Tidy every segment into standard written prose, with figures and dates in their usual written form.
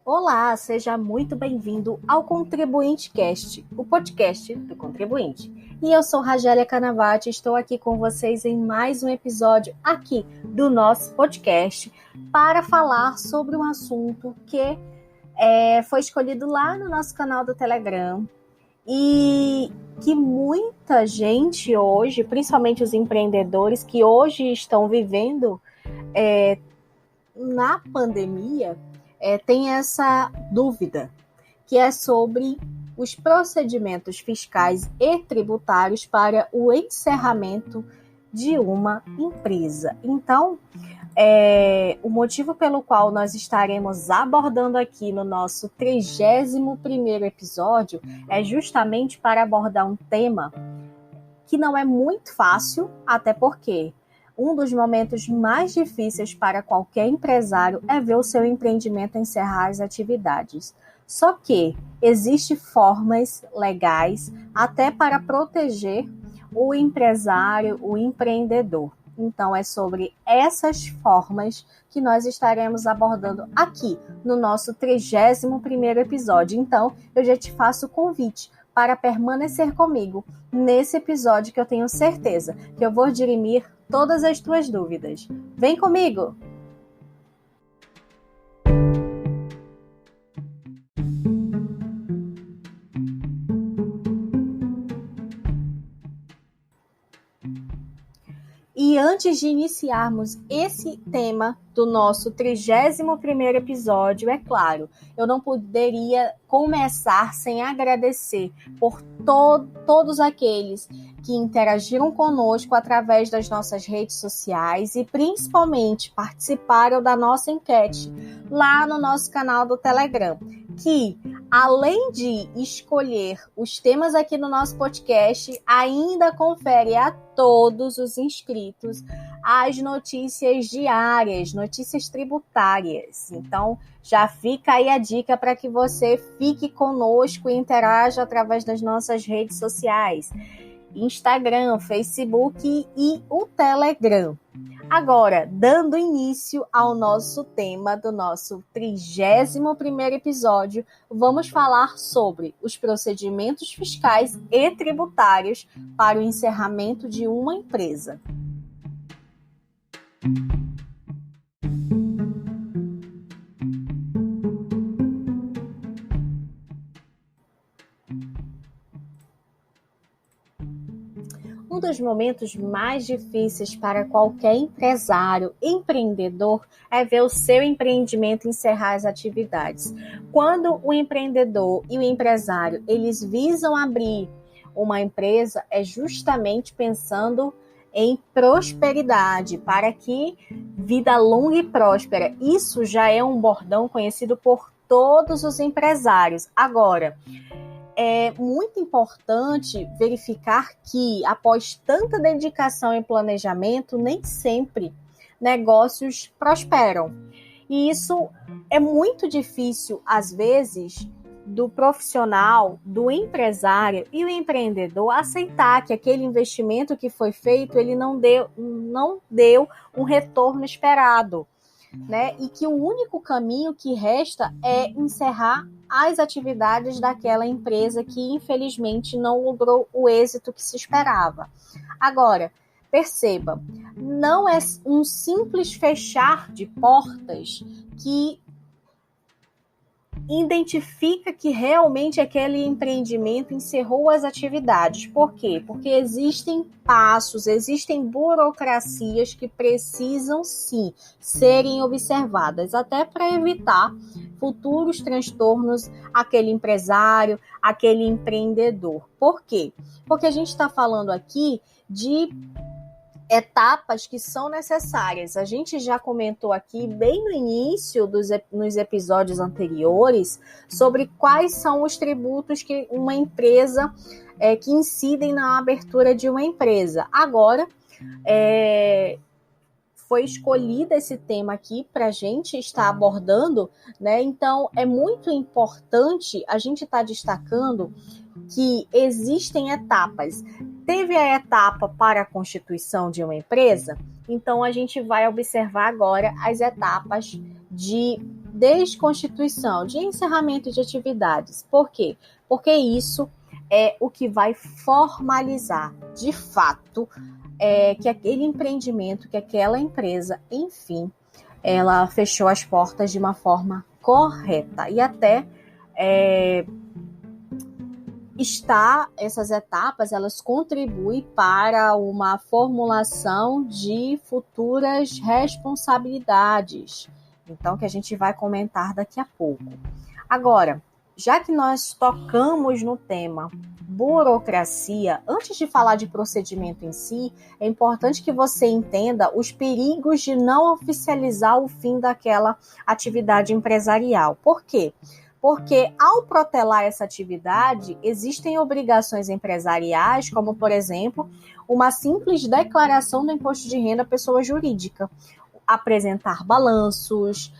Olá, seja muito bem-vindo ao Contribuinte Cast, o podcast do contribuinte. E eu sou Ragélia Canavati, estou aqui com vocês em mais um episódio aqui do nosso podcast para falar sobre um assunto que foi escolhido lá no nosso canal do Telegram e que muita gente hoje, principalmente os empreendedores que hoje estão vivendo na pandemia, tem essa dúvida, que é sobre os procedimentos fiscais e tributários para o encerramento de uma empresa. Então, o motivo pelo qual nós estaremos abordando aqui no nosso 31º episódio é justamente para abordar um tema que não é muito fácil, até porque um dos momentos mais difíceis para qualquer empresário é ver o seu empreendimento encerrar as atividades. Só que existem formas legais até para proteger o empresário, o empreendedor. Então, é sobre essas formas que nós estaremos abordando aqui no nosso 31º episódio. Então, eu já te faço o convite para permanecer comigo nesse episódio que eu tenho certeza que eu vou dirimir todas as tuas dúvidas. Vem comigo! E antes de iniciarmos esse tema do nosso 31º episódio, é claro, eu não poderia começar sem agradecer por todos aqueles que interagiram conosco através das nossas redes sociais e principalmente participaram da nossa enquete lá no nosso canal do Telegram, que além de escolher os temas aqui no nosso podcast, ainda confere a todos os inscritos as notícias diárias, notícias tributárias. Então, já fica aí a dica para que você fique conosco e interaja através das nossas redes sociais, Instagram, Facebook e o Telegram. Agora, dando início ao nosso tema do nosso 31º episódio, vamos falar sobre os procedimentos fiscais e tributários para o encerramento de uma empresa. Um dos momentos mais difíceis para qualquer empresário, empreendedor, é ver o seu empreendimento encerrar as atividades. Quando o empreendedor e o empresário, eles visam abrir uma empresa, é justamente pensando em prosperidade, para que vida longa e próspera. Isso já é um bordão conhecido por todos os empresários. Agora, é muito importante verificar que, após tanta dedicação e planejamento, nem sempre negócios prosperam. E isso é muito difícil, às vezes, do profissional, do empresário e o empreendedor aceitar que aquele investimento que foi feito, ele não deu um retorno esperado, né? E que o único caminho que resta é encerrar as atividades daquela empresa que, infelizmente, não logrou o êxito que se esperava. Agora, perceba, não é um simples fechar de portas que identifica que realmente aquele empreendimento encerrou as atividades. Por quê? Porque existem passos, existem burocracias que precisam, sim, serem observadas, até para evitar futuros transtornos àquele empresário, àquele empreendedor. Por quê? Porque a gente está falando aqui de etapas que são necessárias. A gente já comentou aqui bem no início nos episódios anteriores sobre quais são os tributos que uma empresa que incidem na abertura de uma empresa. Agora, foi escolhido esse tema aqui para a gente estar abordando, né? Então, é muito importante a gente estar destacando que existem etapas. Teve a etapa para a constituição de uma empresa, então a gente vai observar agora as etapas desconstituição, de encerramento de atividades. Por quê? Porque isso é o que vai formalizar, de fato, que aquele empreendimento, que aquela empresa, enfim, ela fechou as portas de uma forma correta. E até essas etapas, elas contribuem para uma formulação de futuras responsabilidades. Então, que a gente vai comentar daqui a pouco. Agora, já que nós tocamos no tema burocracia, antes de falar de procedimento em si, é importante que você entenda os perigos de não oficializar o fim daquela atividade empresarial. Por quê? Porque ao protelar essa atividade, existem obrigações empresariais, como, por exemplo, uma simples declaração do imposto de renda à pessoa jurídica, apresentar balanços,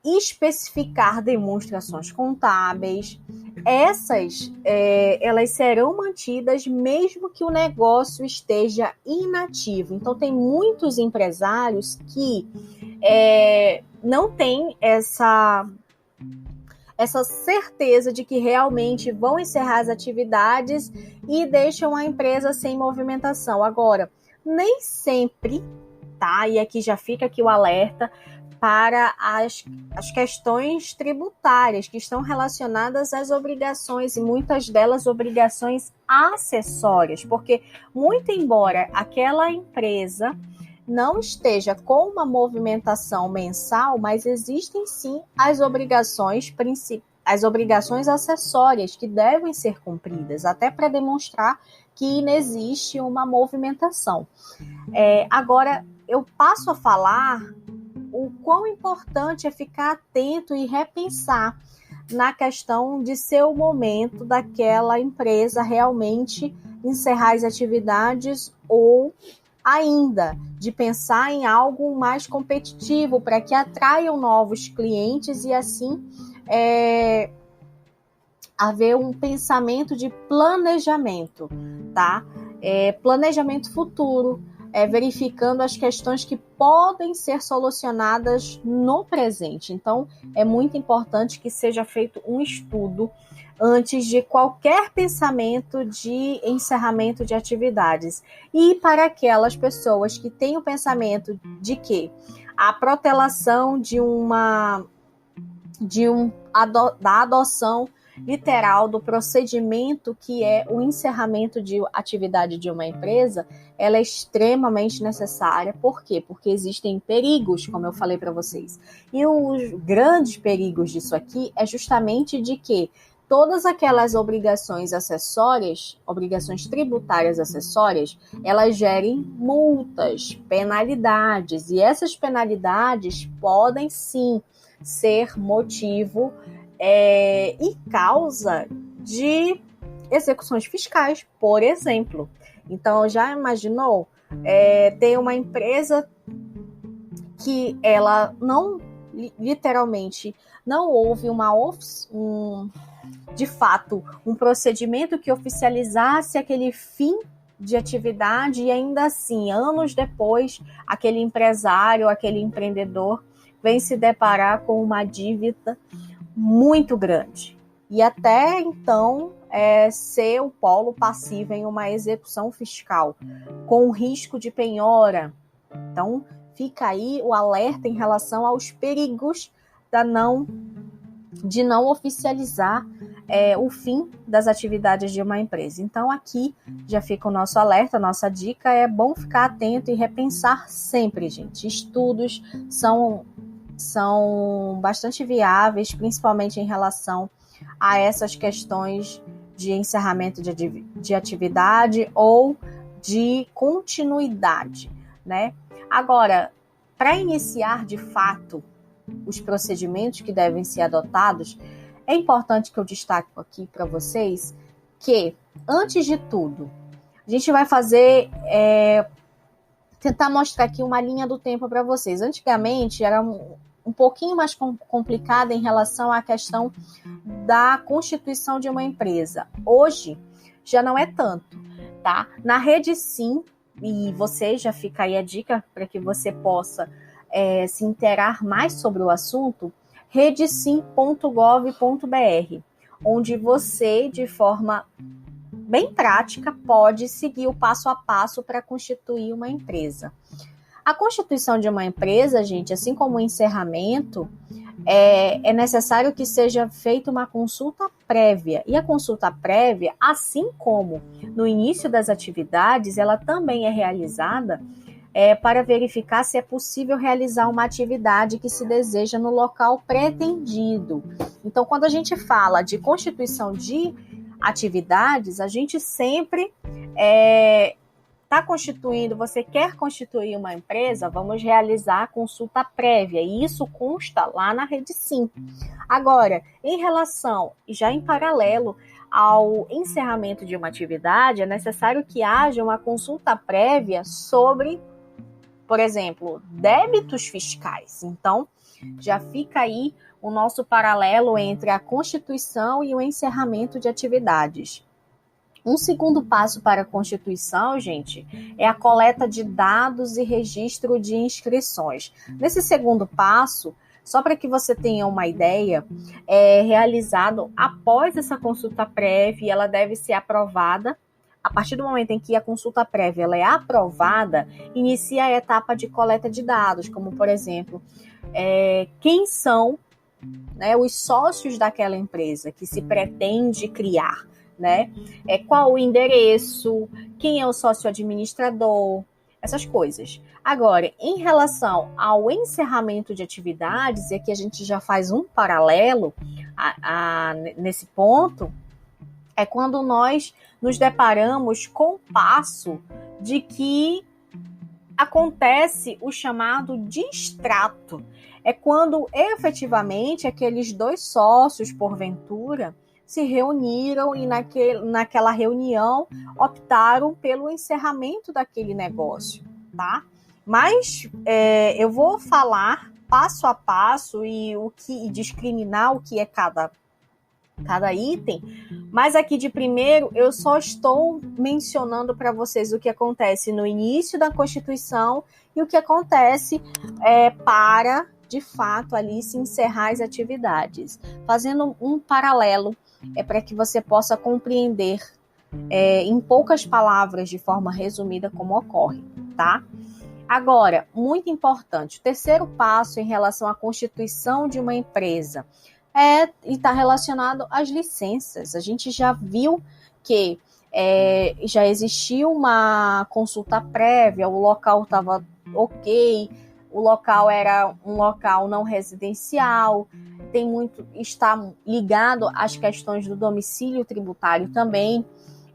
especificar demonstrações contábeis. Essas, elas serão mantidas mesmo que o negócio esteja inativo. Então, tem muitos empresários que não têm essa certeza de que realmente vão encerrar as atividades e deixam a empresa sem movimentação. Agora, nem sempre, tá? E aqui já fica aqui o alerta para as questões tributárias que estão relacionadas às obrigações, e muitas delas obrigações acessórias, porque muito embora aquela empresa não esteja com uma movimentação mensal, mas existem sim as obrigações acessórias que devem ser cumpridas, até para demonstrar que inexiste uma movimentação. Agora, eu passo a falar o quão importante é ficar atento e repensar na questão de ser o momento daquela empresa realmente encerrar as atividades, ou ainda de pensar em algo mais competitivo para que atraiam novos clientes e assim haver um pensamento de planejamento, tá? Planejamento futuro, verificando as questões que podem ser solucionadas no presente. Então, é muito importante que seja feito um estudo antes de qualquer pensamento de encerramento de atividades. E para aquelas pessoas que têm o pensamento de que a protelação da adoção literal do procedimento que é o encerramento de atividade de uma empresa, ela é extremamente necessária. Por quê? Porque existem perigos, como eu falei para vocês. E os grandes perigos disso aqui é justamente de que todas aquelas obrigações acessórias, obrigações tributárias acessórias, elas gerem multas, penalidades, e essas penalidades podem sim ser motivo e causa de execuções fiscais, por exemplo. Então, já imaginou ter uma empresa que ela não, literalmente, não houve de fato, um procedimento que oficializasse aquele fim de atividade, e ainda assim, anos depois, aquele empresário, aquele empreendedor vem se deparar com uma dívida muito grande. E até então, ser o polo passivo em uma execução fiscal, com risco de penhora. Então, fica aí o alerta em relação aos perigos de não oficializar o fim das atividades de uma empresa. Então, aqui já fica o nosso alerta, a nossa dica. É bom ficar atento e repensar sempre, gente. Estudos são bastante viáveis, principalmente em relação a essas questões de encerramento de atividade ou de continuidade, né? Agora, para iniciar de fato os procedimentos que devem ser adotados, é importante que eu destaque aqui para vocês que, antes de tudo, a gente vai tentar mostrar aqui uma linha do tempo para vocês. Antigamente era um pouquinho mais complicada em relação à questão da constituição de uma empresa. Hoje já não é tanto, tá? Na Rede Sim, e você já fica aí a dica para que você possa se inteirar mais sobre o assunto, redesim.gov.br, onde você, de forma bem prática, pode seguir o passo a passo para constituir uma empresa. A constituição de uma empresa, gente, assim como o encerramento, é necessário que seja feita uma consulta prévia. E a consulta prévia, assim como no início das atividades, ela também é realizada para verificar se é possível realizar uma atividade que se deseja no local pretendido. Então, quando a gente fala de constituição de atividades, a gente sempre está constituindo, você quer constituir uma empresa, vamos realizar a consulta prévia, e isso consta lá na Redesim. Agora, em relação, já em paralelo ao encerramento de uma atividade, é necessário que haja uma consulta prévia sobre, por exemplo, débitos fiscais. Então, já fica aí o nosso paralelo entre a constituição e o encerramento de atividades. Um segundo passo para a constituição, gente, é a coleta de dados e registro de inscrições. Nesse segundo passo, só para que você tenha uma ideia, é realizado após essa consulta prévia, e ela deve ser aprovada. A partir do momento em que a consulta prévia ela é aprovada, inicia a etapa de coleta de dados, como, por exemplo, quem são, né, os sócios daquela empresa que se pretende criar, né? Qual o endereço, quem é o sócio administrador, essas coisas. Agora, em relação ao encerramento de atividades, e aqui a gente já faz um paralelo nesse ponto, é quando nós nos deparamos com o passo de que acontece o chamado distrato. É quando efetivamente aqueles dois sócios, porventura, se reuniram e naquela reunião optaram pelo encerramento daquele negócio, tá? Mas eu vou falar passo a passo e discriminar o que é cada item, mas aqui de primeiro eu só estou mencionando para vocês o que acontece no início da Constituição e o que acontece para, de fato, ali se encerrar as atividades. Fazendo um paralelo, para que você possa compreender em poucas palavras, de forma resumida, como ocorre, tá? Agora, muito importante, o terceiro passo em relação à constituição de uma empresa e está relacionado às licenças. A gente já viu que já existiu uma consulta prévia, o local estava ok, o local era um local não residencial, está ligado às questões do domicílio tributário também.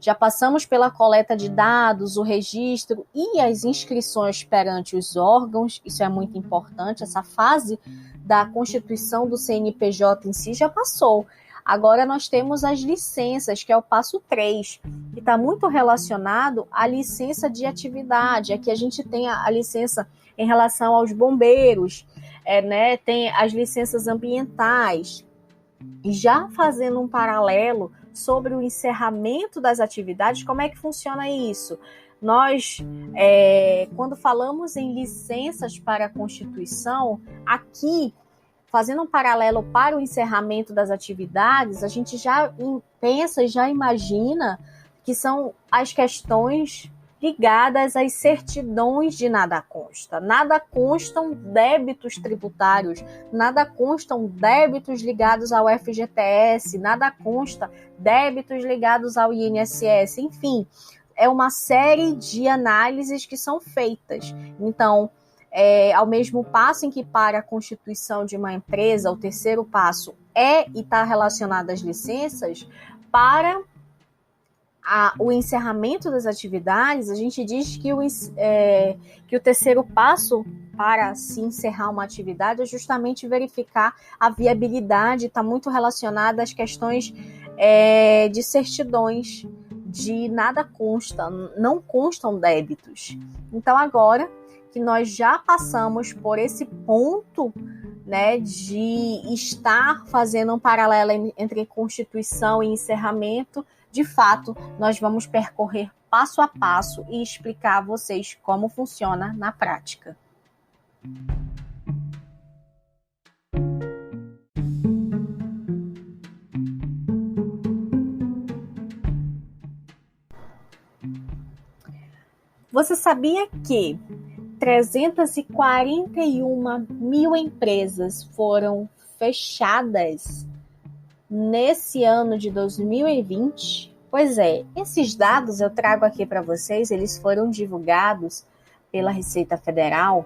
Já passamos pela coleta de dados, o registro e as inscrições perante os órgãos, isso é muito importante, essa fase da constituição do CNPJ em si já passou. Agora nós temos as licenças, que é o passo 3, que está muito relacionado à licença de atividade. Aqui a gente tem a licença em relação aos bombeiros, né? Tem as licenças ambientais. E já fazendo um paralelo sobre o encerramento das atividades, como é que funciona isso? Nós, quando falamos em licenças para a Constituição, aqui, fazendo um paralelo para o encerramento das atividades, a gente já pensa e já imagina que são as questões ligadas às certidões de nada consta. Nada constam débitos tributários, nada constam débitos ligados ao FGTS, nada consta débitos ligados ao INSS, enfim, é uma série de análises que são feitas. Então, ao mesmo passo em que para a constituição de uma empresa, o terceiro passo e está relacionado às licenças, para o encerramento das atividades, a gente diz que o terceiro passo para se encerrar uma atividade é justamente verificar a viabilidade, está muito relacionada às questões de certidões, de nada consta, não constam débitos. Então, agora que nós já passamos por esse ponto, né, de estar fazendo um paralelo entre constituição e encerramento, de fato, nós vamos percorrer passo a passo e explicar a vocês como funciona na prática. Você sabia que 341 mil empresas foram fechadas nesse ano de 2020? Pois é, esses dados eu trago aqui para vocês, eles foram divulgados pela Receita Federal.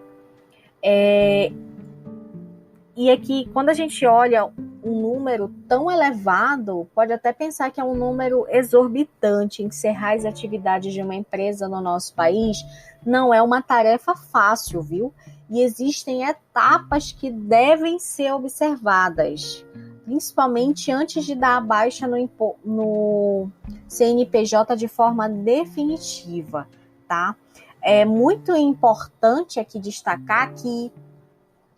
E aqui, quando a gente olha um número tão elevado, pode até pensar que é um número exorbitante. Encerrar as atividades de uma empresa no nosso país não é uma tarefa fácil, viu? E existem etapas que devem ser observadas, principalmente antes de dar a baixa no CNPJ de forma definitiva, tá? É muito importante aqui destacar que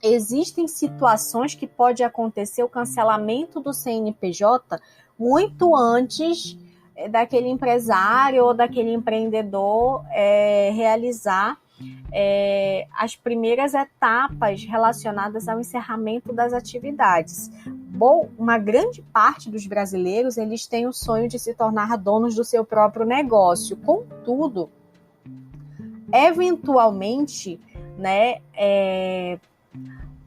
existem situações que pode acontecer o cancelamento do CNPJ muito antes daquele empresário ou daquele empreendedor realizar as primeiras etapas relacionadas ao encerramento das atividades. Bom, uma grande parte dos brasileiros, eles têm o sonho de se tornar donos do seu próprio negócio. Contudo, eventualmente, né,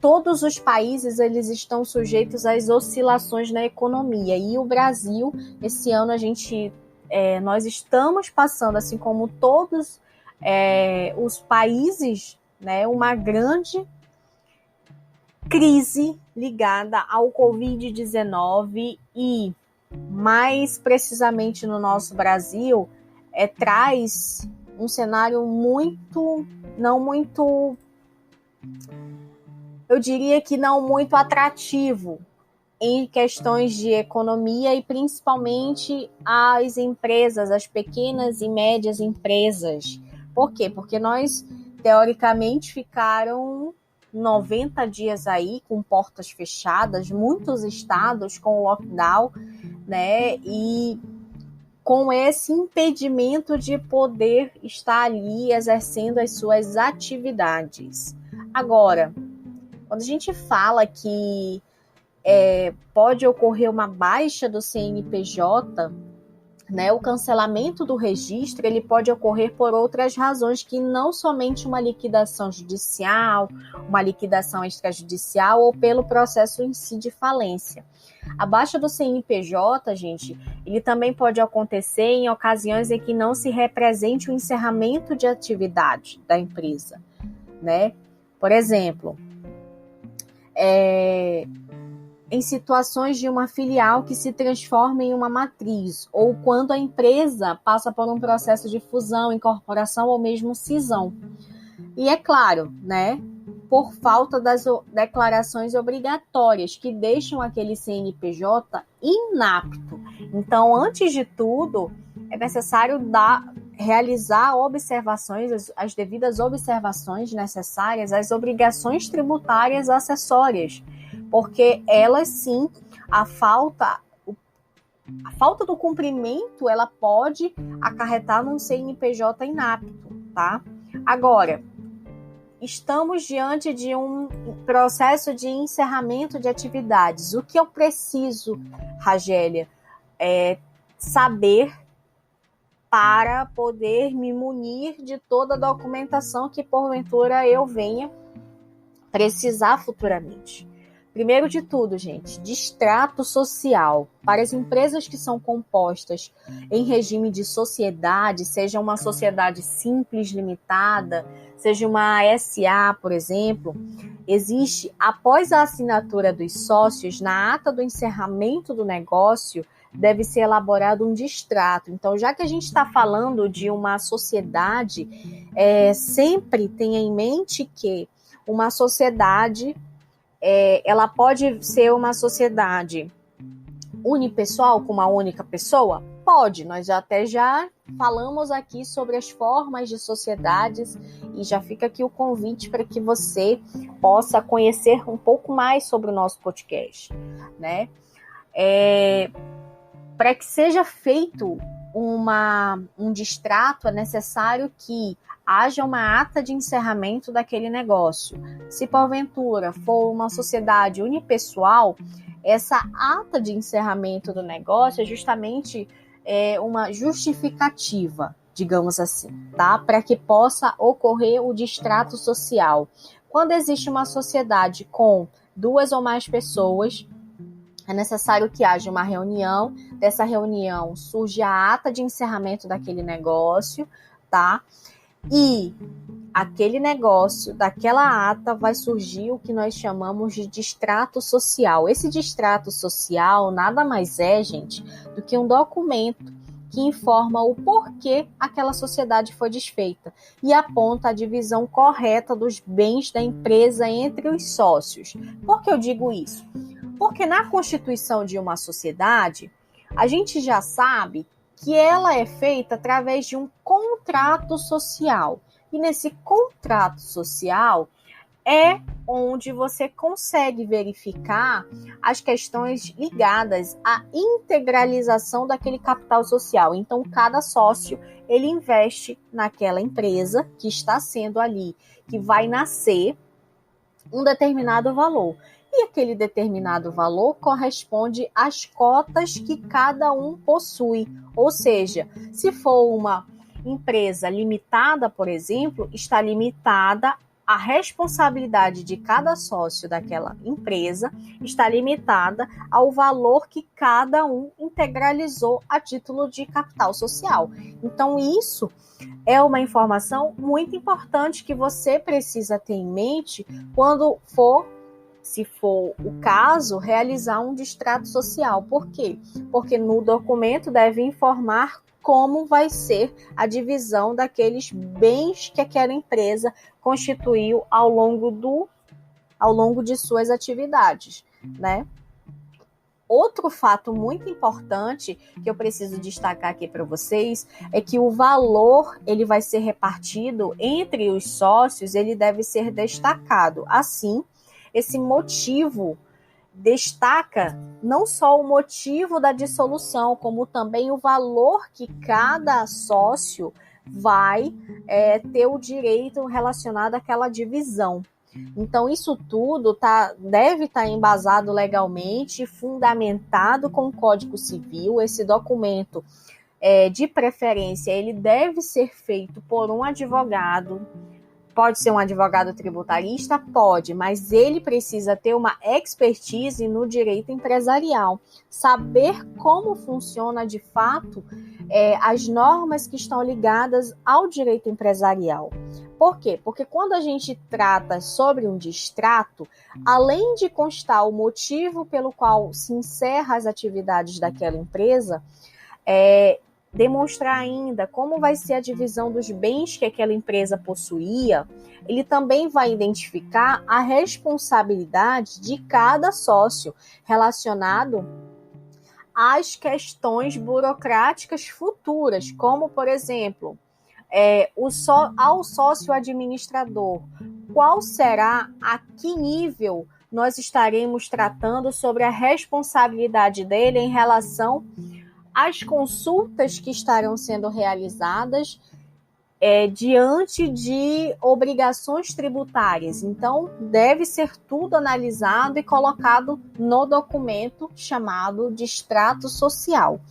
todos os países eles estão sujeitos às oscilações na economia, e o Brasil, esse ano nós estamos passando, assim como todos os países, né, uma grande crise ligada ao Covid-19 e, mais precisamente no nosso Brasil, traz um cenário eu diria que não muito atrativo em questões de economia e principalmente as empresas, as pequenas e médias empresas. Por quê? Porque nós, teoricamente, ficaram 90 dias aí com portas fechadas, muitos estados com lockdown, né? E com esse impedimento de poder estar ali exercendo as suas atividades. Agora, quando a gente fala que pode ocorrer uma baixa do CNPJ, né, o cancelamento do registro ele pode ocorrer por outras razões que não somente uma liquidação judicial, uma liquidação extrajudicial ou pelo processo em si de falência. A baixa do CNPJ, gente, ele também pode acontecer em ocasiões em que não se represente o encerramento de atividade da empresa, né? Por exemplo, em situações de uma filial que se transforma em uma matriz, ou quando a empresa passa por um processo de fusão, incorporação ou mesmo cisão. E é claro, né, por falta das declarações obrigatórias que deixam aquele CNPJ inapto. Então, antes de tudo, é necessário realizar observações, as devidas observações necessárias às obrigações tributárias acessórias, porque elas sim, a falta do cumprimento, ela pode acarretar num CNPJ inapto, tá? Agora, estamos diante de um processo de encerramento de atividades. O que eu preciso, Ragélia, saber para poder me munir de toda a documentação que porventura eu venha precisar futuramente. Primeiro de tudo, gente, distrato social. Para as empresas que são compostas em regime de sociedade, seja uma sociedade simples, limitada, seja uma SA, por exemplo, existe, após a assinatura dos sócios, na ata do encerramento do negócio, deve ser elaborado um distrato. Então, já que a gente está falando de uma sociedade, sempre tenha em mente que uma sociedade ela pode ser uma sociedade unipessoal, com uma única pessoa? Pode, nós já falamos aqui sobre as formas de sociedades e já fica aqui o convite para que você possa conhecer um pouco mais sobre o nosso podcast, né? Para que seja feito um distrato, é necessário que haja uma ata de encerramento daquele negócio. Se porventura for uma sociedade unipessoal, essa ata de encerramento do negócio é justamente uma justificativa digamos assim, tá? Para que possa ocorrer o distrato social. Quando existe uma sociedade com 2 ou mais pessoas, é necessário que haja uma reunião. Dessa reunião surge a ata de encerramento daquele negócio, tá? E aquele negócio, daquela ata, vai surgir o que nós chamamos de distrato social. Esse distrato social nada mais é, gente, do que um documento que informa o porquê aquela sociedade foi desfeita e aponta a divisão correta dos bens da empresa entre os sócios. Por que eu digo isso? Porque na constituição de uma sociedade, a gente já sabe que ela é feita através de um contrato social. E nesse contrato social é onde você consegue verificar as questões ligadas à integralização daquele capital social. Então, cada sócio, ele investe naquela empresa que está sendo ali, que vai nascer um determinado valor. E aquele determinado valor corresponde às cotas que cada um possui. Ou seja, se for uma empresa limitada, por exemplo, está limitada a responsabilidade de cada sócio daquela empresa, está limitada ao valor que cada um integralizou a título de capital social. Então, isso é uma informação muito importante que você precisa ter em mente quando for, se for o caso, realizar um distrato social. Por quê? Porque no documento deve informar como vai ser a divisão daqueles bens que aquela empresa constituiu ao longo de suas atividades, né? Outro fato muito importante que eu preciso destacar aqui para vocês é que o valor, ele vai ser repartido entre os sócios, ele deve ser destacado. Assim, esse motivo destaca não só o motivo da dissolução, como também o valor que cada sócio vai ter o direito relacionado àquela divisão. Então, isso tudo deve estar embasado legalmente, fundamentado com o Código Civil. Esse documento, de preferência, ele deve ser feito por um advogado. Pode ser um advogado tributarista? Pode, mas ele precisa ter uma expertise no direito empresarial, saber como funciona de fato as normas que estão ligadas ao direito empresarial. Por quê? Porque quando a gente trata sobre um distrato, além de constar o motivo pelo qual se encerra as atividades daquela empresa, demonstrar ainda como vai ser a divisão dos bens que aquela empresa possuía, ele também vai identificar a responsabilidade de cada sócio relacionado às questões burocráticas futuras, como, por exemplo, ao sócio administrador, qual será, a que nível nós estaremos tratando sobre a responsabilidade dele em relação as consultas que estarão sendo realizadas diante de obrigações tributárias. Então, deve ser tudo analisado e colocado no documento chamado de extrato social.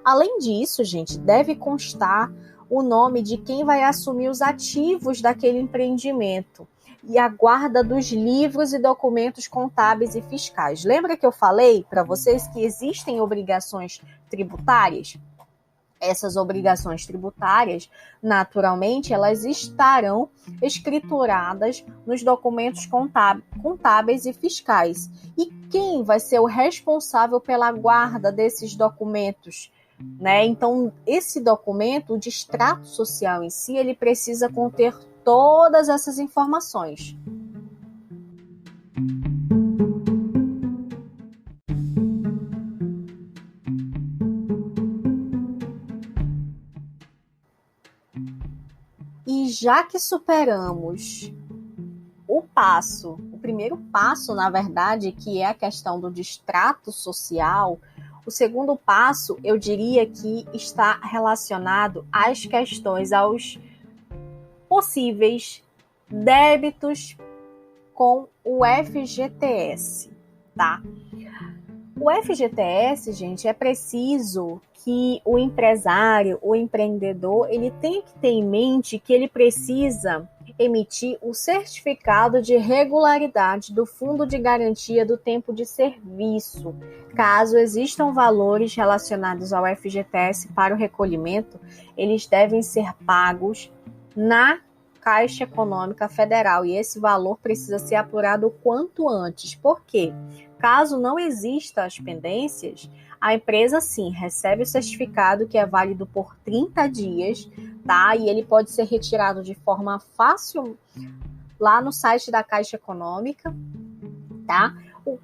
Além disso, gente, deve constar o nome de quem vai assumir os ativos daquele empreendimento e a guarda dos livros e documentos contábeis e fiscais. Lembra que eu falei para vocês que existem obrigações tributárias? Essas obrigações tributárias, naturalmente, elas estarão escrituradas nos documentos contábeis e fiscais. E quem vai ser o responsável pela guarda desses documentos? Né? Então, esse documento, o distrato social em si, ele precisa conter todas essas informações. E já que superamos o primeiro passo, na verdade, que é a questão do distrato social, o segundo passo, eu diria que está relacionado às questões, aos possíveis débitos com o FGTS, tá? O FGTS, gente, é preciso que o empresário, o empreendedor, ele tem que ter em mente que ele precisa emitir o certificado de regularidade do Fundo de Garantia do Tempo de Serviço. Caso existam valores relacionados ao FGTS para o recolhimento, eles devem ser pagos na Caixa Econômica Federal e esse valor precisa ser apurado o quanto antes. Por quê? Caso não existam as pendências, a empresa sim recebe o certificado que é válido por 30 dias, tá? E ele pode ser retirado de forma fácil lá no site da Caixa Econômica, tá?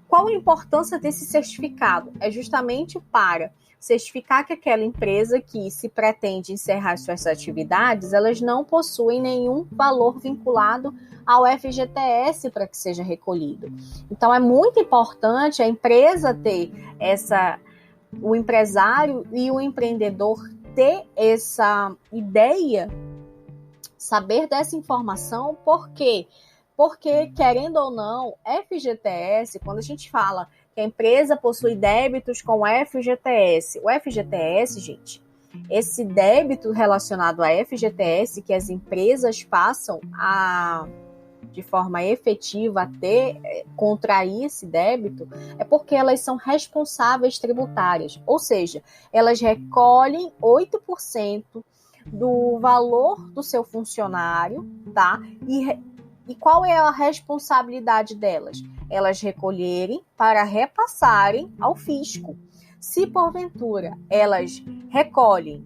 Qual a importância desse certificado? É justamente para certificar que aquela empresa que se pretende encerrar suas atividades, elas não possuem nenhum valor vinculado ao FGTS para que seja recolhido. Então, é muito importante a empresa ter o empresário e o empreendedor ter essa ideia, saber dessa informação, por quê? Porque, querendo ou não, FGTS, quando a gente fala que a empresa possui débitos com o FGTS, gente, esse débito relacionado a FGTS que as empresas passam de forma efetiva até contrair esse débito, é porque elas são responsáveis tributárias, ou seja, elas recolhem 8% do valor do seu funcionário, tá? E qual é a responsabilidade delas? Elas recolherem para repassarem ao fisco. Se porventura elas recolhem,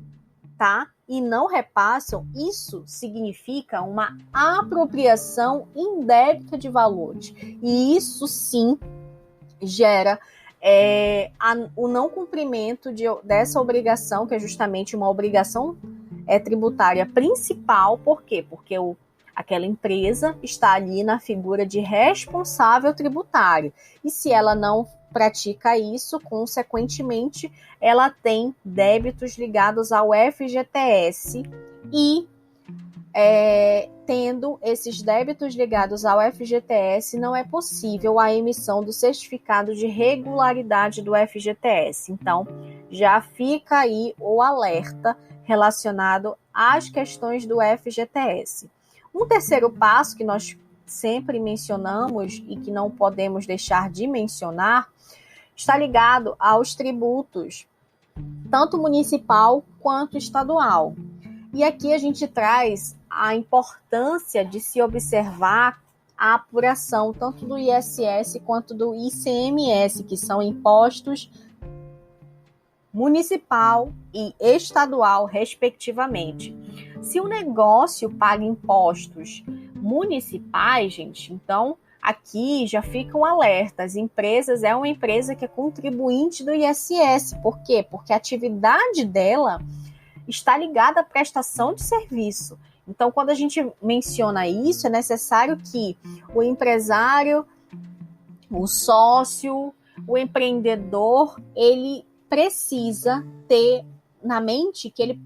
tá? E não repassam, isso significa uma apropriação indébita de valores. E isso sim gera o não cumprimento dessa obrigação, que é justamente uma obrigação tributária principal. Por quê? Porque aquela empresa está ali na figura de responsável tributário. E se ela não pratica isso, consequentemente, ela tem débitos ligados ao FGTS e, tendo esses débitos ligados ao FGTS, não é possível a emissão do certificado de regularidade do FGTS. Então, já fica aí o alerta relacionado às questões do FGTS. Um terceiro passo que nós sempre mencionamos e que não podemos deixar de mencionar está ligado aos tributos, tanto municipal quanto estadual. E aqui a gente traz a importância de se observar a apuração tanto do ISS quanto do ICMS, que são impostos municipal e estadual, respectivamente. Se o negócio paga impostos municipais, gente, então aqui já fica um alerta. As empresas, é uma empresa que é contribuinte do ISS. Por quê? Porque a atividade dela está ligada à prestação de serviço. Então, quando a gente menciona isso, é necessário que o empresário, o sócio, o empreendedor, ele precisa ter na mente que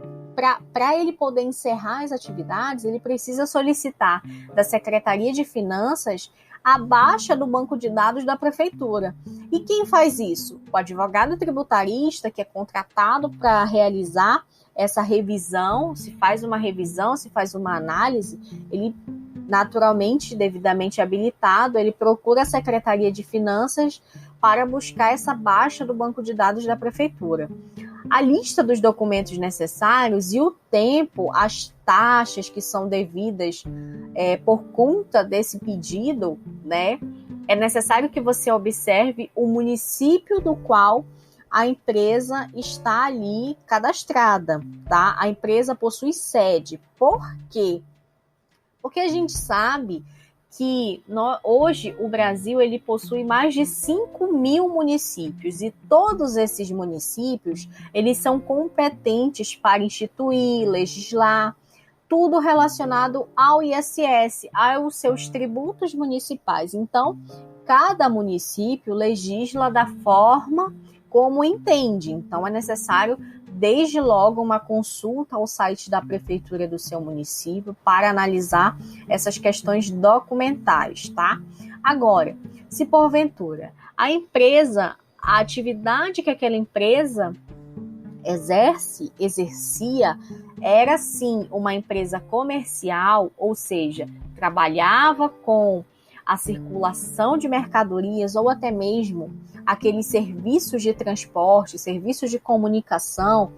para ele poder encerrar as atividades, ele precisa solicitar da Secretaria de Finanças a baixa do banco de dados da prefeitura. E quem faz isso? O advogado tributarista, que é contratado para realizar essa revisão, se faz uma análise, ele naturalmente, devidamente habilitado, ele procura a Secretaria de Finanças para buscar essa baixa do banco de dados da prefeitura. A lista dos documentos necessários e o tempo, as taxas que são devidas por conta desse pedido, né? É necessário que você observe o município do qual a empresa está ali cadastrada, tá? A empresa possui sede. Por quê? Porque a gente sabe que hoje o Brasil ele possui mais de 5.000 municípios e todos esses municípios eles são competentes para instituir, legislar, tudo relacionado ao ISS, aos seus tributos municipais. Então, cada município legisla da forma como entende. Então, é necessário desde logo uma consulta ao site da prefeitura do seu município para analisar essas questões documentais, tá? Agora, se porventura a empresa a atividade que aquela empresa exercia, era sim uma empresa comercial, ou seja, trabalhava com a circulação de mercadorias ou até mesmo aqueles serviços de transporte, serviços de comunicação.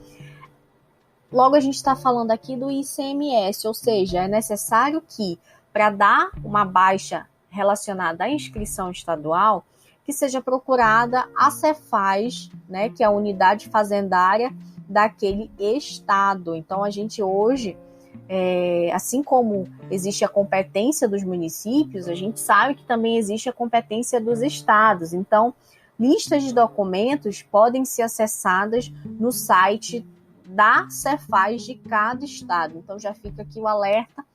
Logo, a gente está falando aqui do ICMS, ou seja, é necessário que, para dar uma baixa relacionada à inscrição estadual, que seja procurada a Cefaz, né, que é a unidade fazendária daquele estado. Então, a gente hoje, assim como existe a competência dos municípios, a gente sabe que também existe a competência dos estados. Então, listas de documentos podem ser acessadas no site da Cefaz de cada estado. Então, já fica aqui o alerta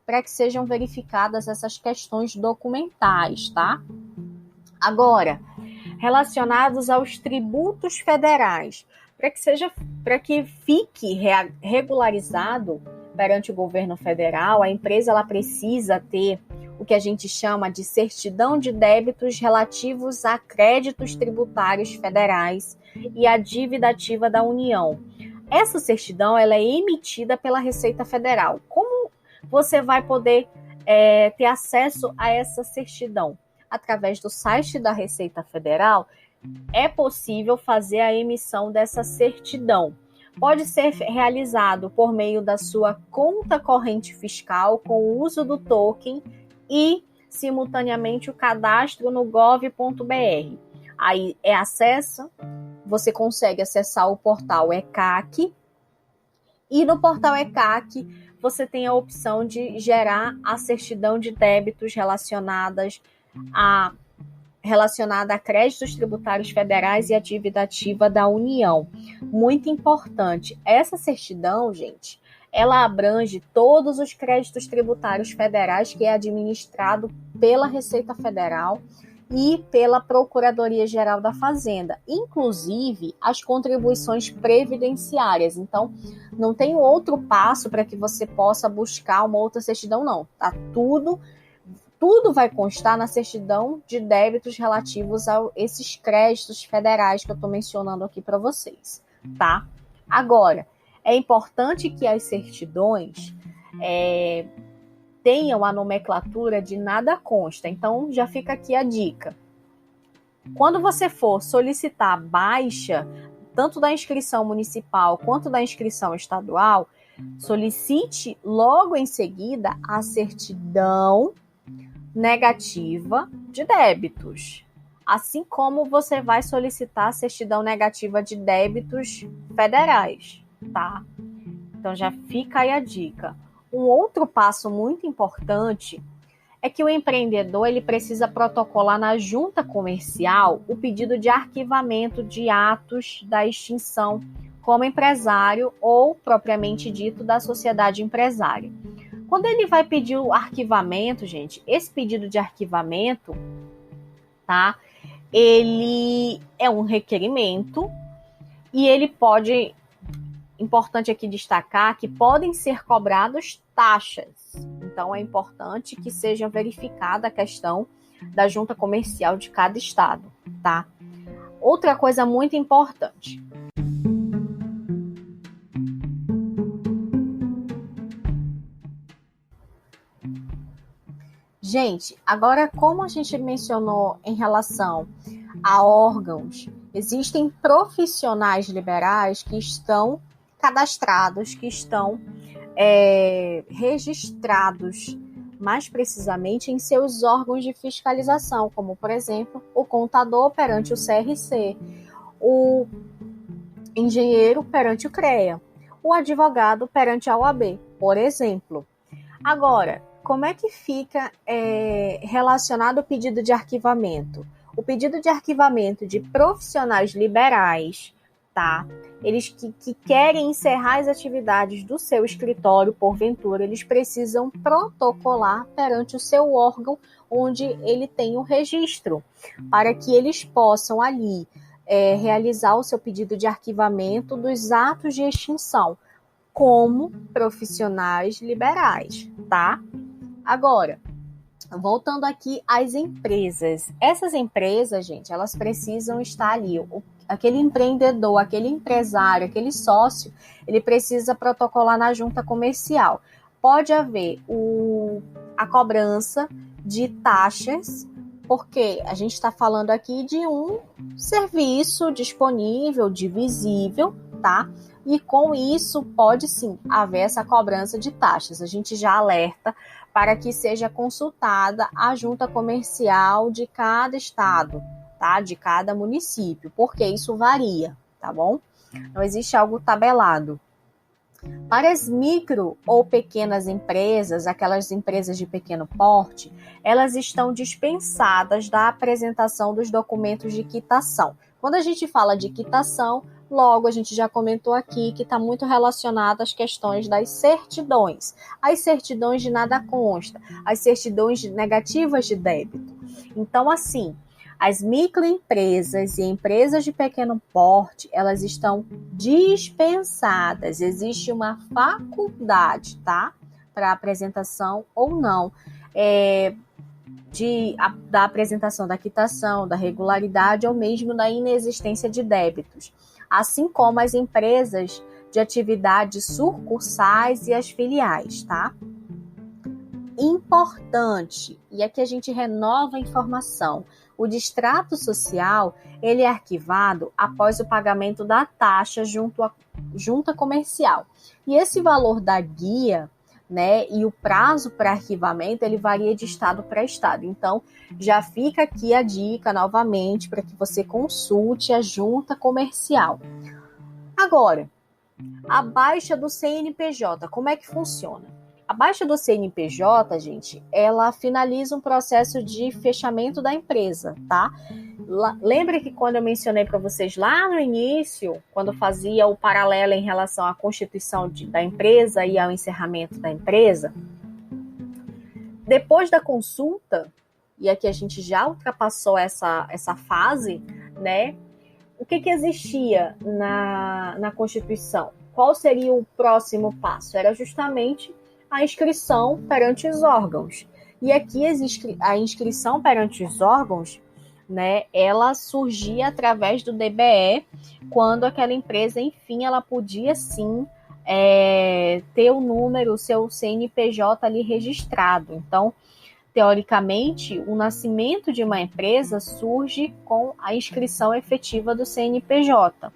para que sejam verificadas essas questões documentais, tá? Agora, relacionados aos tributos federais, para que fique regularizado perante o governo federal, a empresa ela precisa ter o que a gente chama de certidão de débitos relativos a créditos tributários federais e a dívida ativa da União. Essa certidão ela é emitida pela Receita Federal. Como você vai poder ter acesso a essa certidão? Através do site da Receita Federal, é possível fazer a emissão dessa certidão. Pode ser realizado por meio da sua conta corrente fiscal com o uso do token e, simultaneamente, o cadastro no gov.br. Aí você consegue acessar o portal ECAC, e no portal ECAC você tem a opção de gerar a certidão de débitos relacionada a créditos tributários federais e a dívida ativa da União. Muito importante, essa certidão, gente, ela abrange todos os créditos tributários federais que é administrado pela Receita Federal e pela Procuradoria-Geral da Fazenda, inclusive as contribuições previdenciárias. Então, não tem outro passo para que você possa buscar uma outra certidão, não. Tá tudo vai constar na certidão de débitos relativos a esses créditos federais que eu estou mencionando aqui para vocês, tá? Agora, é importante que as certidões tenham a nomenclatura de nada consta. Então, já fica aqui a dica. Quando você for solicitar baixa, tanto da inscrição municipal quanto da inscrição estadual, solicite logo em seguida a certidão negativa de débitos, assim como você vai solicitar a certidão negativa de débitos federais, tá? Então já fica aí a dica. Um outro passo muito importante é que o empreendedor ele precisa protocolar na junta comercial o pedido de arquivamento de atos da extinção como empresário ou, propriamente dito, da sociedade empresária. Quando ele vai pedir o arquivamento, gente, esse pedido de arquivamento, tá? Ele é um requerimento e ele pode, importante aqui destacar, que podem ser cobradas taxas. Então, é importante que seja verificada a questão da junta comercial de cada estado, tá? Outra coisa muito importante. Gente, agora como a gente mencionou em relação a órgãos, existem profissionais liberais que estão cadastrados, que estão registrados, mais precisamente em seus órgãos de fiscalização, como, por exemplo, o contador perante o CRC, o engenheiro perante o CREA, o advogado perante a OAB, por exemplo. Agora, como é que fica relacionado o pedido de arquivamento? O pedido de arquivamento de profissionais liberais, tá? Eles que querem encerrar as atividades do seu escritório, porventura, eles precisam protocolar perante o seu órgão onde ele tem o registro, para que eles possam ali realizar o seu pedido de arquivamento dos atos de extinção, como profissionais liberais, tá? Agora, Voltando aqui às empresas. Essas empresas, gente, elas precisam estar ali. Aquele empreendedor, aquele empresário, aquele sócio, ele precisa protocolar na junta comercial. Pode haver a cobrança de taxas, porque a gente está falando aqui de um serviço disponível, divisível, tá? E com isso pode sim haver essa cobrança de taxas. A gente já alerta para que seja consultada a junta comercial de cada estado, tá? De cada município, porque isso varia, tá bom? Não existe algo tabelado. Para as micro ou pequenas empresas, aquelas empresas de pequeno porte, elas estão dispensadas da apresentação dos documentos de quitação. Quando a gente fala de quitação, logo a gente já comentou aqui que está muito relacionado às questões das certidões. As certidões de nada consta, as certidões negativas de débito. Então, assim, as microempresas e empresas de pequeno porte, elas estão dispensadas. Existe uma faculdade, tá? Para apresentação ou não da apresentação da quitação, da regularidade ou mesmo da inexistência de débitos. Assim como as empresas de atividades sucursais e as filiais, tá? Importante, e aqui a gente renova a informação, o distrato social, ele é arquivado após o pagamento da taxa junto à junta comercial. E esse valor da guia, né, e o prazo para arquivamento, ele varia de estado para estado. Então, já fica aqui a dica novamente para que você consulte a junta comercial. Agora, a baixa do CNPJ, como é que funciona? A baixa do CNPJ, gente, ela finaliza um processo de fechamento da empresa, tá? Lembra que quando eu mencionei para vocês lá no início, quando eu fazia o paralelo em relação à constituição da empresa e ao encerramento da empresa? Depois da consulta, e aqui a gente já ultrapassou essa fase, né? O que existia na Constituição? Qual seria o próximo passo? Era justamente a inscrição perante os órgãos. E aqui a inscrição perante os órgãos, né, ela surgia através do DBE, quando aquela empresa, enfim, ela podia sim ter o número, o seu CNPJ ali registrado. Então, teoricamente, o nascimento de uma empresa surge com a inscrição efetiva do CNPJ.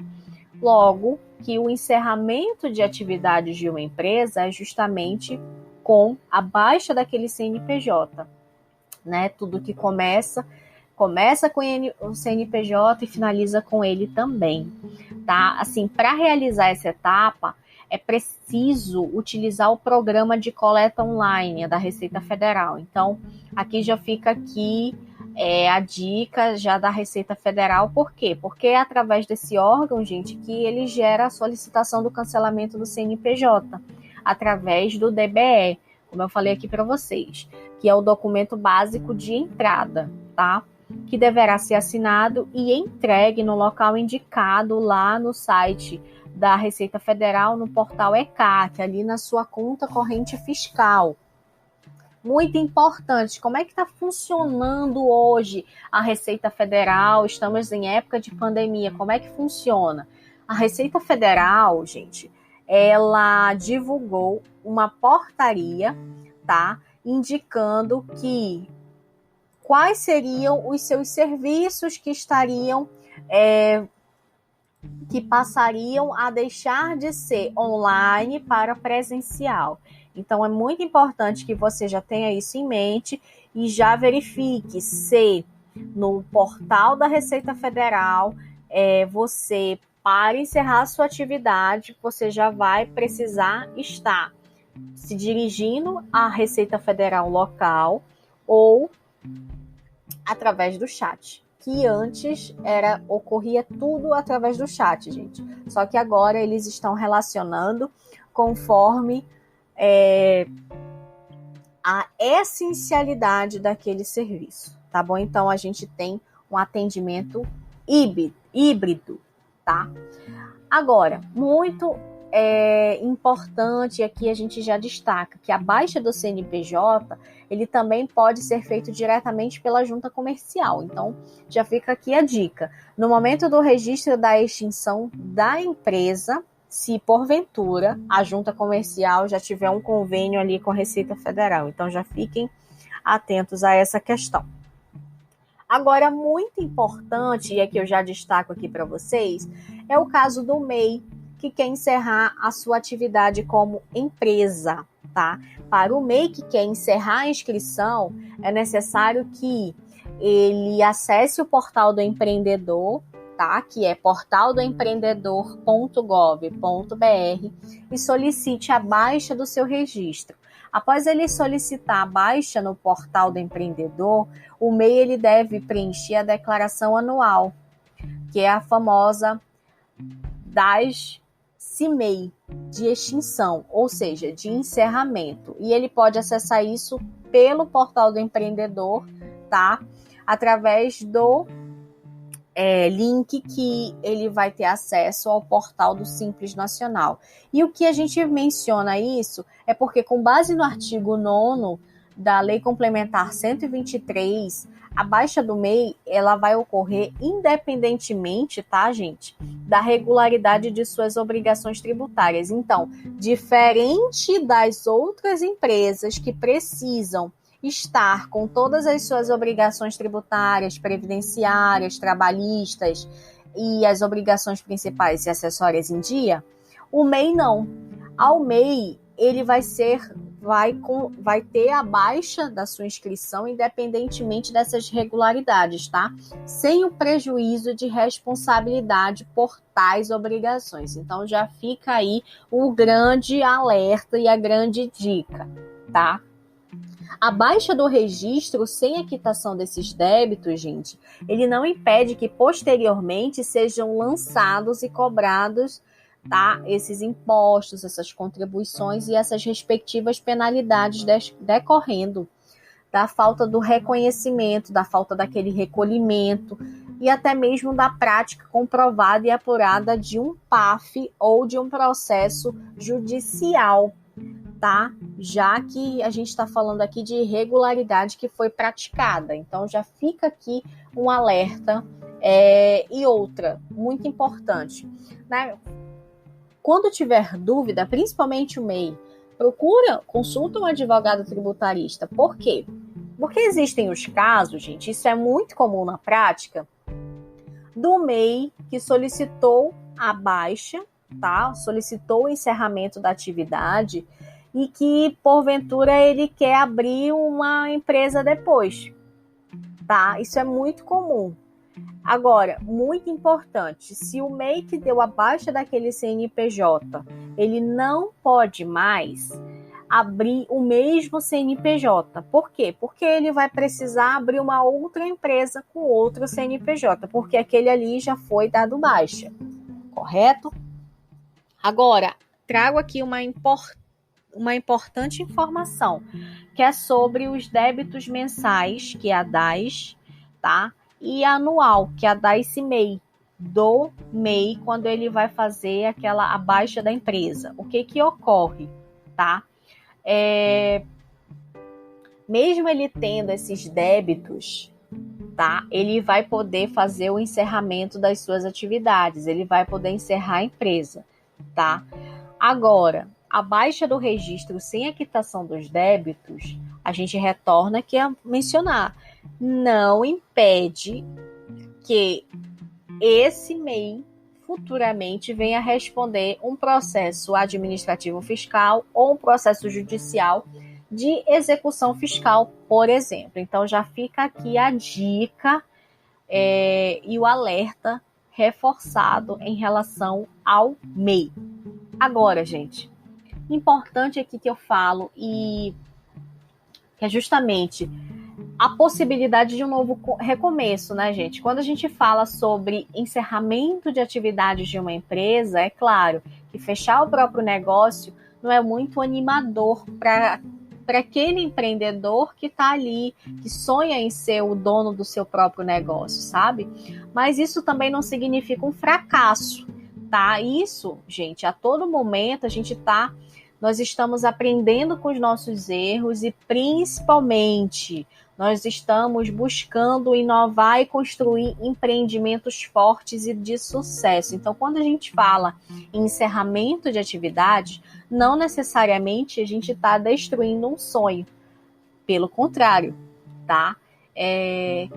Logo, que o encerramento de atividades de uma empresa é justamente com a baixa daquele CNPJ, né? Tudo que começa com o CNPJ e finaliza com ele também, tá? Assim, para realizar essa etapa, é preciso utilizar o programa de coleta online da Receita Federal. Então, aqui já fica a dica já da Receita Federal. Por quê? Porque é através desse órgão, gente, que ele gera a solicitação do cancelamento do CNPJ, através do DBE, como eu falei aqui para vocês, que é o documento básico de entrada, tá? Que deverá ser assinado e entregue no local indicado lá no site da Receita Federal, no portal ECAC, ali na sua conta corrente fiscal. Muito importante, como é que está funcionando hoje a Receita Federal? Estamos em época de pandemia, como é que funciona? A Receita Federal, gente, ela divulgou uma portaria, tá? Indicando quais seriam os seus serviços que estariam, que passariam a deixar de ser online para presencial. Então, é muito importante que você já tenha isso em mente e já verifique se no portal da Receita Federal, você, para encerrar a sua atividade, você já vai precisar estar se dirigindo à Receita Federal local ou através do chat, que antes ocorria tudo através do chat, gente. Só que agora eles estão relacionando conforme a essencialidade daquele serviço, tá bom? Então, a gente tem um atendimento híbrido, tá? Agora, muito importante, aqui a gente já destaca que a baixa do CNPJ, ele também pode ser feito diretamente pela junta comercial. Então, já fica aqui a dica. No momento do registro da extinção da empresa, se porventura a junta comercial já tiver um convênio ali com a Receita Federal. Então, já fiquem atentos a essa questão. Agora, muito importante, e aqui eu já destaco aqui para vocês, é o caso do MEI, que quer encerrar a sua atividade como empresa, tá? Para o MEI que quer encerrar a inscrição, é necessário que ele acesse o portal do empreendedor, tá? Que é portaldoempreendedor.gov.br e solicite a baixa do seu registro. Após ele solicitar a baixa no portal do empreendedor, o MEI ele deve preencher a declaração anual, que é a famosa DAS-CIMEI, de extinção, ou seja, de encerramento. E ele pode acessar isso pelo portal do empreendedor, tá? Através do link que ele vai ter acesso ao portal do Simples Nacional. E o que a gente menciona isso é porque, com base no artigo 9º da Lei Complementar 123, a baixa do MEI, ela vai ocorrer independentemente, tá, gente, da regularidade de suas obrigações tributárias. Então, diferente das outras empresas que precisam estar com todas as suas obrigações tributárias, previdenciárias, trabalhistas e as obrigações principais e acessórias em dia, o MEI não. Ao MEI, ele vai ter a baixa da sua inscrição independentemente dessas regularidades, tá? Sem o prejuízo de responsabilidade por tais obrigações. Então, já fica aí o grande alerta e a grande dica, tá? A baixa do registro sem a quitação desses débitos, gente, ele não impede que posteriormente sejam lançados e cobrados, tá, esses impostos, essas contribuições e essas respectivas penalidades decorrendo da falta do reconhecimento, da falta daquele recolhimento e até mesmo da prática comprovada e apurada de um PAF ou de um processo judicial, tá? Já que a gente está falando aqui de irregularidade que foi praticada. Então, já fica aqui um alerta. E outra, muito importante, né? Quando tiver dúvida, principalmente o MEI, consulta um advogado tributarista. Por quê? Porque existem os casos, gente, isso é muito comum na prática, do MEI que solicitou a baixa, tá? Solicitou o encerramento da atividade e que, porventura, ele quer abrir uma empresa depois, tá? Isso é muito comum. Agora, muito importante, se o MEI que deu a baixa daquele CNPJ, ele não pode mais abrir o mesmo CNPJ. Por quê? Porque ele vai precisar abrir uma outra empresa com outro CNPJ, porque aquele ali já foi dado baixa, correto? Agora, trago aqui uma importante informação, que é sobre os débitos mensais, que é a DAS, tá? E anual, que é a DAS-MEI, do MEI, quando ele vai fazer a baixa da empresa. O que ocorre, tá? Mesmo ele tendo esses débitos, tá? Ele vai poder fazer o encerramento das suas atividades, ele vai poder encerrar a empresa, tá? Agora, a baixa do registro sem a quitação dos débitos, a gente retorna aqui a mencionar, não impede que esse MEI futuramente venha responder um processo administrativo fiscal ou um processo judicial de execução fiscal, por exemplo. Então, já fica aqui a dica e o alerta reforçado em relação ao MEI. Agora, gente, importante aqui que eu falo e que é justamente a possibilidade de um novo recomeço, né, gente? Quando a gente fala sobre encerramento de atividades de uma empresa, é claro que fechar o próprio negócio não é muito animador para aquele empreendedor que está ali, que sonha em ser o dono do seu próprio negócio, sabe? Mas isso também não significa um fracasso, tá? Isso, gente, a todo momento nós estamos aprendendo com os nossos erros e principalmente nós estamos buscando inovar e construir empreendimentos fortes e de sucesso. Então, quando a gente fala em encerramento de atividades, não necessariamente a gente está destruindo um sonho. Pelo contrário, tá?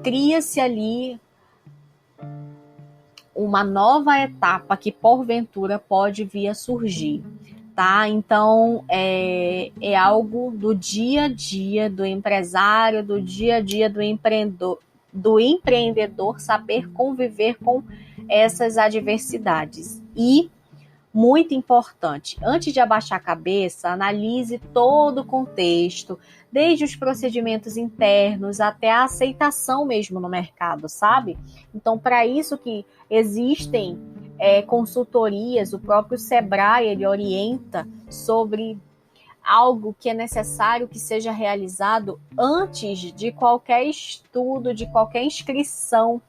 Cria-se ali uma nova etapa que porventura pode vir a surgir, tá? Então é algo do dia a dia do empresário, do dia a dia do empreendedor saber conviver com essas adversidades. E muito importante, antes de abaixar a cabeça, analise todo o contexto, desde os procedimentos internos até a aceitação mesmo no mercado, sabe? Então, para isso que existem consultorias, o próprio Sebrae, ele orienta sobre algo que é necessário que seja realizado antes de qualquer estudo, de qualquer inscrição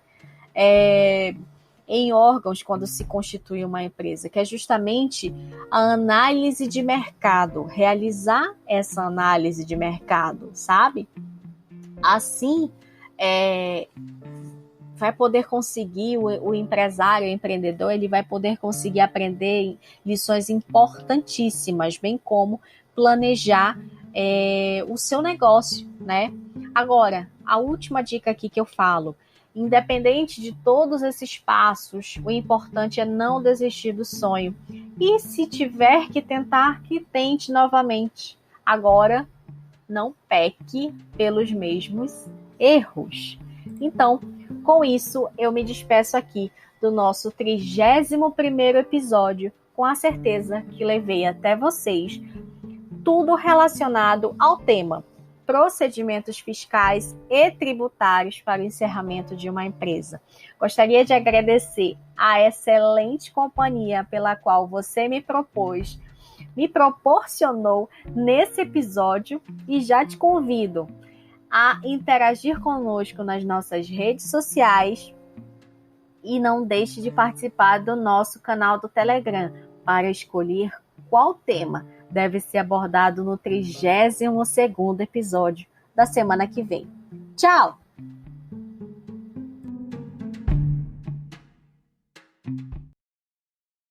em órgãos quando se constitui uma empresa, que é justamente a análise de mercado, realizar essa análise de mercado, sabe? Assim, vai poder conseguir, o empresário, o empreendedor, ele vai poder conseguir aprender lições importantíssimas, bem como planejar o seu negócio, né? Agora, a última dica aqui que eu falo, independente de todos esses passos, o importante é não desistir do sonho. E se tiver que tentar, que tente novamente. Agora, não peque pelos mesmos erros. Então, com isso, eu me despeço aqui do nosso 31º episódio, com a certeza que levei até vocês tudo relacionado ao tema procedimentos fiscais e tributários para o encerramento de uma empresa. Gostaria de agradecer a excelente companhia pela qual você me proporcionou nesse episódio e já te convido a interagir conosco nas nossas redes sociais e não deixe de participar do nosso canal do Telegram para escolher qual tema deve ser abordado no 32º episódio da semana que vem. Tchau!